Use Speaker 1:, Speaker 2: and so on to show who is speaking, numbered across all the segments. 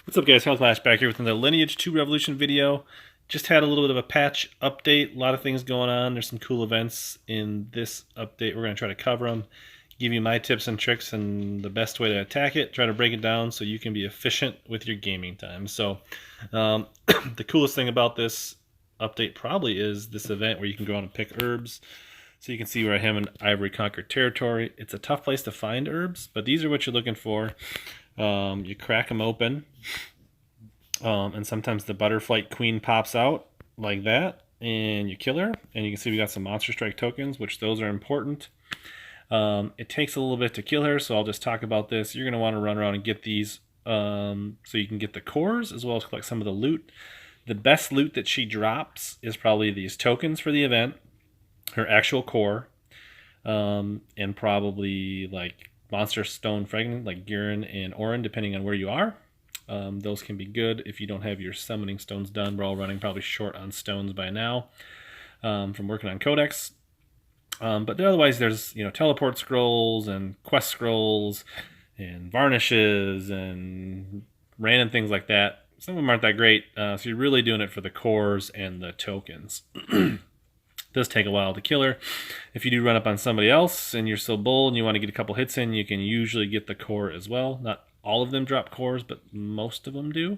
Speaker 1: What's up, guys? Flash back here with another Lineage 2 Revolution video. Just had a little bit of a patch update. A lot of things going on. There's some cool events in this update. We're going to try to cover them, give you my tips and tricks and the best way to attack it, try to break it down so you can be efficient with your gaming time. So the coolest thing about this update probably is this event where you can go on and pick herbs. So you can see where I am in Ivory Conquered territory. It's a tough place to find herbs, but these are what you're looking for. You crack them open, and sometimes the Butterflight Queen pops out like that, and you kill her. And you can see we got some Monster Strike tokens, which those are important. It takes a little bit to kill her, so I'll just talk about this. You're going to want to run around and get these so you can get the cores as well as collect some of the loot. The best loot that she drops is probably these tokens for the event, her actual core, and probably like Monster Stone Fragment like GIRAN and Orin, depending on where you are. Those can be good if you don't have your summoning stones done. We're all running probably short on stones by now from working on Codex. But otherwise, there's teleport scrolls and quest scrolls and varnishes and random things like that. Some of them aren't that great, so you're really doing it for the cores and the tokens. Does take a while to kill her. If you do run up on somebody else and you're still bold and you want to get a couple hits in, you can usually get the core as well. Not all of them drop cores, but most of them do.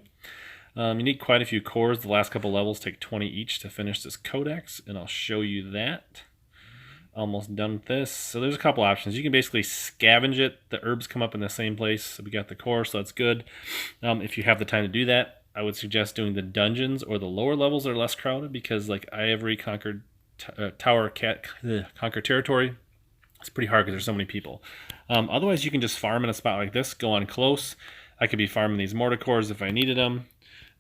Speaker 1: You need quite a few cores. The last couple levels take 20 each to finish this codex, and I'll show you that. Almost done with this. So there's a couple options. You can basically scavenge it. The herbs come up in the same place. So we got the core, so that's good. If you have the time to do that, I would suggest doing the dungeons or the lower levels that are less crowded, because like Ivory Conquered Conquer territory, it's pretty hard because there's so many people. Otherwise, you can just farm in a spot like this, go on close. I could be farming these mortar cores if I needed them.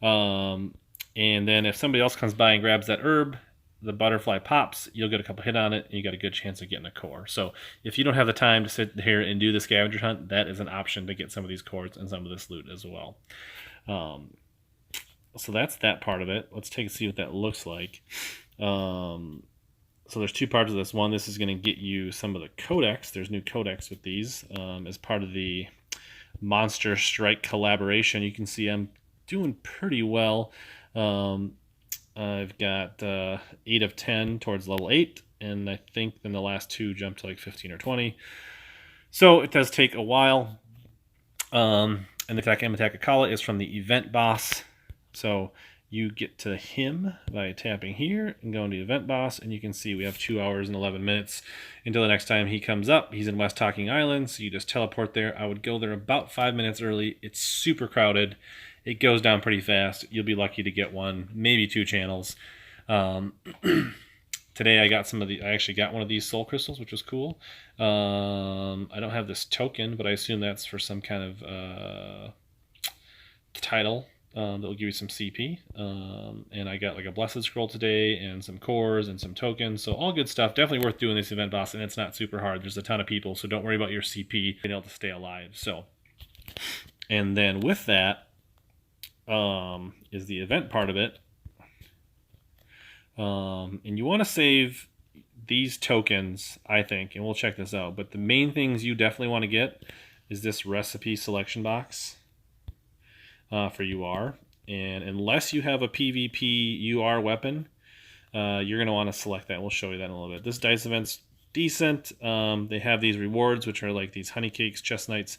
Speaker 1: And then if somebody else comes by and grabs that herb, the butterfly pops, you'll get a couple hit on it, and you got a good chance of getting a core. So if you don't have the time to sit here and do the scavenger hunt, that is an option to get some of these cores and some of this loot as well. So that's that part of it. Let's take a see what that looks like. So there's two parts of this. One, this is going to get you some of the codex. There's new codex with these as part of the Monster Strike collaboration. You can see I'm doing pretty well. I've got 8 of 10 towards level 8, and I think then the last two jumped to like 15 or 20. So it does take a while. And the attack Akala is from the event boss. So you get to him by tapping here and going to event boss, and you can see we have 2 hours and 11 minutes until the next time he comes up. He's in West Talking Island, so you just teleport there. I would go there about 5 minutes early. It's super crowded. It goes down pretty fast. You'll be lucky to get one, maybe 2 channels. Today I actually got one of these soul crystals, which was cool. I don't have this token, but I assume that's for some kind of title. That will give you some CP, and I got like a blessed scroll today and some cores and some tokens, so all good stuff. Definitely worth doing this event boss, and it's not super hard. There's a ton of people, so don't worry about your CP being able to stay alive. So, and then with that is the event part of it, and you want to save these tokens, I think, and we'll check this out, but the main things you definitely want to get is this recipe selection box for UR, and unless you have a PvP UR weapon, you're going to want to select that. We'll show you that in a little bit. This dice event's decent. They have these rewards, which are like these honey cakes, chest knights.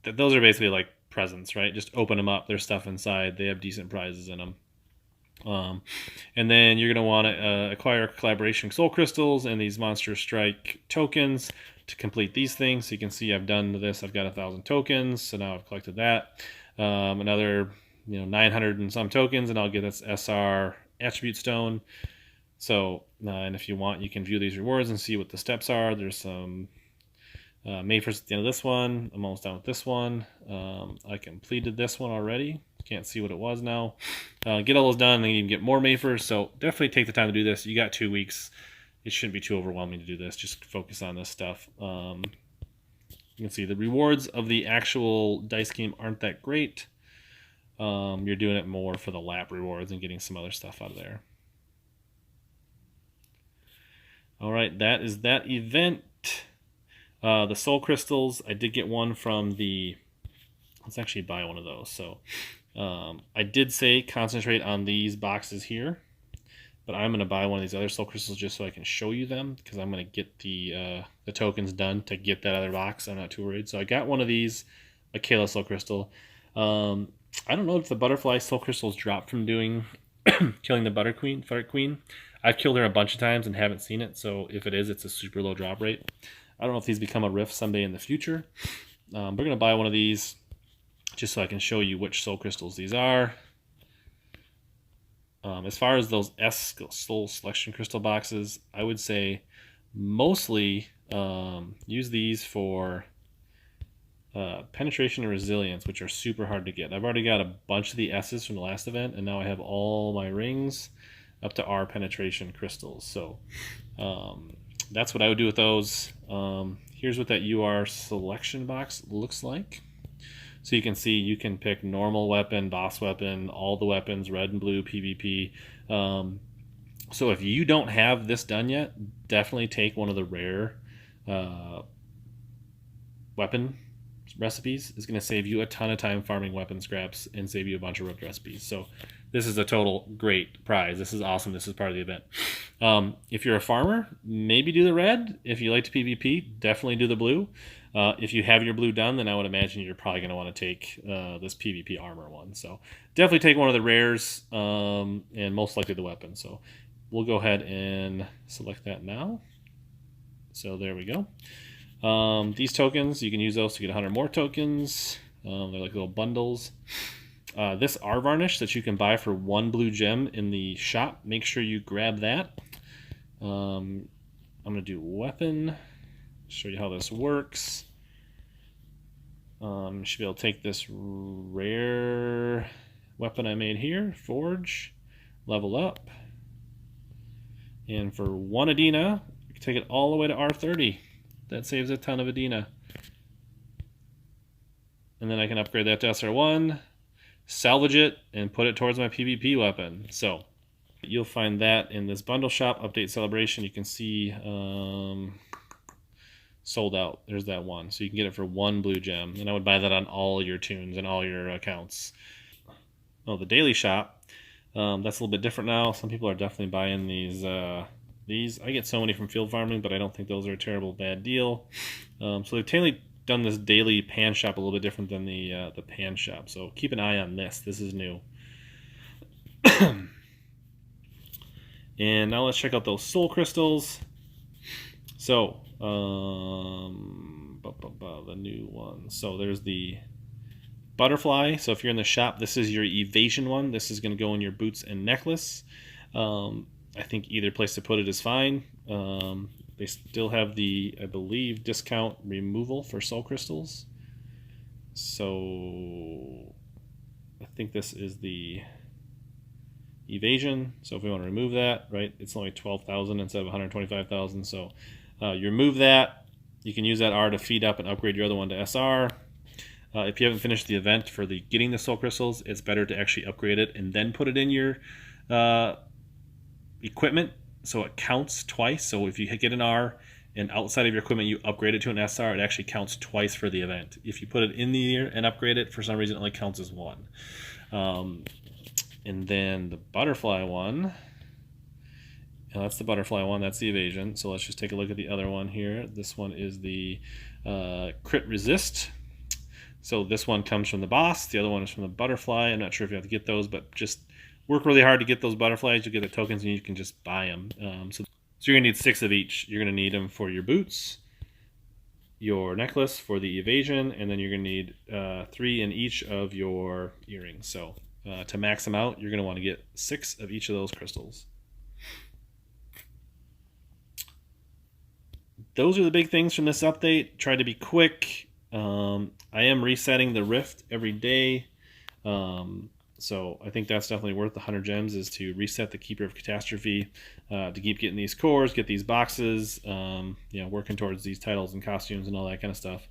Speaker 1: Those are basically like presents, right? Just open them up. There's stuff inside. They have decent prizes in them. And then you're going to want to acquire collaboration soul crystals and these Monster Strike tokens to complete these things. So you can see I've done this. I've got 1,000 tokens, so now I've collected that. Another 900 and some tokens, and I'll get this SR attribute stone. So and if you want, you can view these rewards and see what the steps are. There's some Mayfors at the end of this one. I'm almost done with this one. I completed this one already. Can't see what it was now. Get all those done, and then you can get more Mayfors. So definitely take the time to do this. You got 2 weeks. It shouldn't be too overwhelming to do this. Just focus on this stuff. You can see the rewards of the actual dice game aren't that great. You're doing it more for the lap rewards and getting some other stuff out of there. All right, that is that event. The soul crystals, I did get one from the let's actually buy one of those. So I did say concentrate on these boxes here, but I'm going to buy one of these other soul crystals just so I can show you them, because I'm going to get the tokens done to get that other box. I'm not too worried. So I got one of these, a Kayla soul crystal. I don't know if the butterfly soul crystals dropped from doing killing the butter queen. I've killed her a bunch of times and haven't seen it, so if it is, it's a super low drop rate. I don't know if these become a rift someday in the future. We're going to buy one of these just so I can show you which soul crystals these are. As far as those S soul selection crystal boxes, I would say mostly use these for penetration and resilience, which are super hard to get. I've already got a bunch of the S's from the last event, and now I have all my rings up to R penetration crystals. So that's what I would do with those. Here's what that UR selection box looks like. So you can see you can pick normal weapon, boss weapon, all the weapons, red and blue, PvP. So if you don't have this done yet, definitely take one of the rare weapon recipes. It's going to save you a ton of time farming weapon scraps and save you a bunch of rook recipes. So this is a total great prize. This is awesome. This is part of the event. If you're a farmer, maybe do the red. If you like to PvP, definitely do the blue. If you have your blue done, then I would imagine you're probably going to want to take this PvP armor one. So definitely take one of the rares, and most likely the weapon. So we'll go ahead and select that now. So there we go. These tokens, you can use those to get 100 more tokens. They're like little bundles. This R varnish that you can buy for 1 blue gem in the shop, make sure you grab that. I'm going to do weapon, show you how this works. You should be able to take this rare weapon I made here, forge, level up, and for 1 Adina, you can take it all the way to R30. That saves a ton of Adina. And then I can upgrade that to SR1, salvage it, and put it towards my PvP weapon. So you'll find that in this bundle shop update celebration. You can see sold out. There's that one. So you can get it for 1 blue gem. And I would buy that on all your tunes and all your accounts. Oh, the daily shop. That's a little bit different now. Some people are definitely buying these. I get so many from field farming, but I don't think those are a terrible bad deal. So they've totally done this daily pan shop a little bit different than the pan shop. So keep an eye on this. This is new. And now let's check out those soul crystals. So the new one. So there's the butterfly. So if you're in the shop, this is your evasion one. This is going to go in your boots and necklace. I think either place to put it is fine. They still have the, I believe, discount removal for soul crystals. So I think this is the evasion. So if we want to remove that, right, it's only 12,000 instead of 125,000. So you remove that. You can use that R to feed up and upgrade your other one to SR. If you haven't finished the event for the getting the soul crystals, it's better to actually upgrade it and then put it in your equipment, so it counts twice. So if you get an R and outside of your equipment you upgrade it to an SR, it actually counts twice for the event. If you put it in the year and upgrade it, for some reason it only counts as 1. And then the butterfly one, that's the butterfly one, that's the evasion. So let's just take a look at the other one here. This one is the crit resist. So this one comes from the boss, the other one is from the butterfly. I'm not sure if you have to get those, but just work really hard to get those butterflies. You'll get the tokens and you can just buy them. So you're going to need 6 of each. You're going to need them for your boots, your necklace for the evasion, and then you're going to need 3 in each of your earrings. So to max them out, you're going to want to get 6 of each of those crystals. Those are the big things from this update. Try to be quick. I am resetting the rift every day. So I think that's definitely worth the 100 gems, is to reset the Keeper of Catastrophe, to keep getting these cores, get these boxes, working towards these titles and costumes and all that kind of stuff.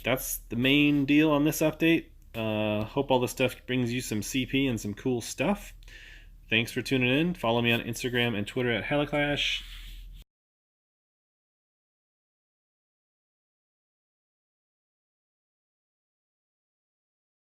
Speaker 1: That's the main deal on this update. Hope all this stuff brings you some CP and some cool stuff. Thanks for tuning in. Follow me on Instagram and Twitter at Halaclash.